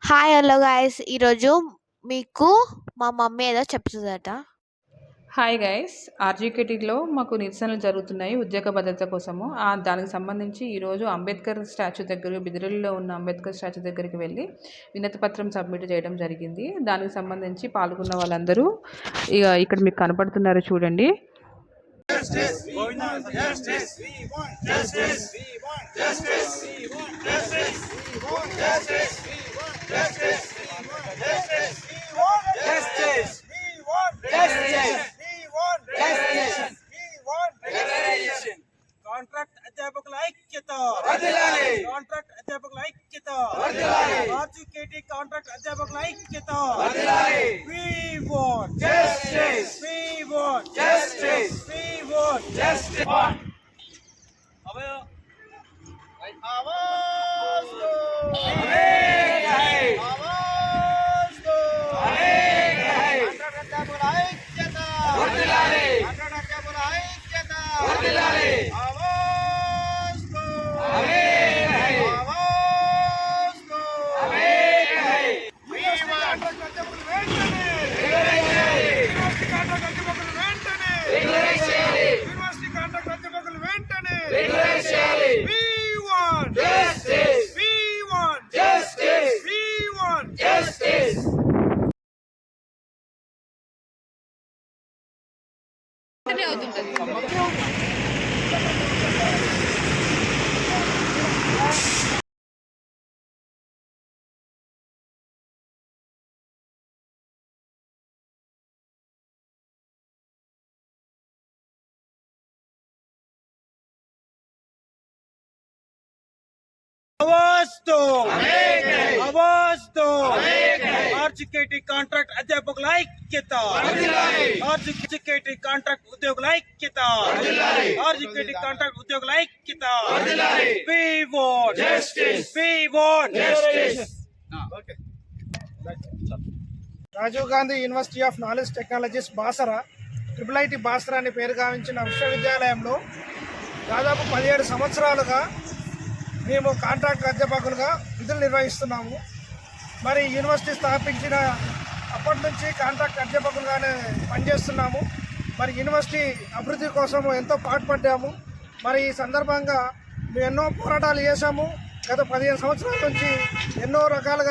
Hi hello guys ఈరోజు మీకు మా మమ్మీ ఏదో చెప్తుందట. హాయ్ గైస్, ఆర్జీకేటీలో మాకు నిరసనలు జరుగుతున్నాయి ఉద్యోగ భద్రత కోసము. దానికి సంబంధించి ఈరోజు అంబేద్కర్ స్టాచ్యూ దగ్గర, బిదిరెల్లో ఉన్న అంబేద్కర్ స్టాచ్యూ దగ్గరికి వెళ్ళి వినతి పత్రం సబ్మిట్ చేయడం జరిగింది. దానికి సంబంధించి పాల్గొన్న వాళ్ళందరూ ఇక్కడ మీకు కనపడుతున్నారు చూడండి. కాంట్రాక్ట్ అధ్యాపకుల ఐక్యత, కాంట్రాక్ట్ అధ్యాపకుల ఐక్యత, ఆర్జీకేటీ కాంట్రాక్ట్ అధ్యాపకుల ఐక్యత. We want justice. We want justice. We want justice. आवाज दो, आवाज दो, कांट्राक्ट अध्यापकुల ఐక్యత, कांट्राक्ट अध्यापकुల ఐక్యత. आवाज दो, आवाज दो. కాంట్రాక్ట్ అధ్యాపకులు వెంటనే, కాంట్రాక్ట్ అధ్యాపకులు వెంటనే, యూనివర్సిటీ కాంట్రాక్ట్ అధ్యాపకులు వెంటనే. We want justice. We want justice. We want justice. आवाज दो, आवाज दो. ఆర్జీకేటీ కాంట్రాక్ట్ అధ్యాపకుల ఐక్యత, ఆర్జీకేటీ కాంట్రాక్ట్ ఉద్యోగుల ఐక్యత, ఆర్జీకేటీ కాంట్రాక్ట్ ఉద్యోగుల ఐక్యత. We want justice. We want justice. Rajiv Gandhi university of knowledge technologies Basara, IIIT Basara అని పేరు గావించిన విశ్వవిద్యాలయంలో దాదాపు 17 సంవత్సరాలుగా మేము కాంట్రాక్ట్ అధ్యాపకులుగా విధులు నిర్వహిస్తున్నాము. మరి యూనివర్సిటీ స్థాపించిన అప్పటి నుంచి కాంట్రాక్ట్ అధ్యాపకులుగానే పనిచేస్తున్నాము. మరి యూనివర్సిటీ అభివృద్ధి కోసం ఎంతో పాటుపడ్డాము. మరి ఈ సందర్భంగా మేము ఎన్నో పోరాటాలు చేశాము. గత 15 సంవత్సరాల నుంచి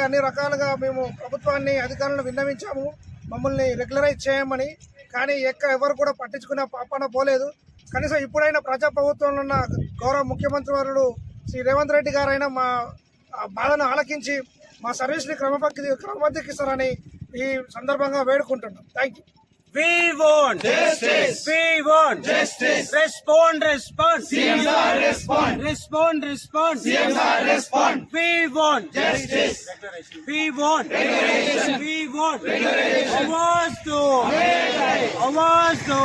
అన్ని రకాలుగా మేము ప్రభుత్వాన్ని, అధికారులను విన్నవించాము మమ్మల్ని రెగ్యులరైజ్ చేయమని. కానీ ఎవరు కూడా పట్టించుకునే పాపన పోలేదు. కనీసం ఇప్పుడైనా ప్రజాప్రభుత్వంలో ఉన్న గౌరవ ముఖ్యమంత్రి వారు శ్రీ రేవంత్ రెడ్డి గారైనా మా బాధను ఆలకించి మా సర్వీస్ని క్రమబద్ధీకరిస్తారని ఈ సందర్భంగా వేడుకుంటున్నాం. Thank you. We want justice. We want justice. Respond, respond. CMR respond. Respond, respond. CMR respond. We want justice. We want regulation. We want regulation. आवाज दो, आवाज दो.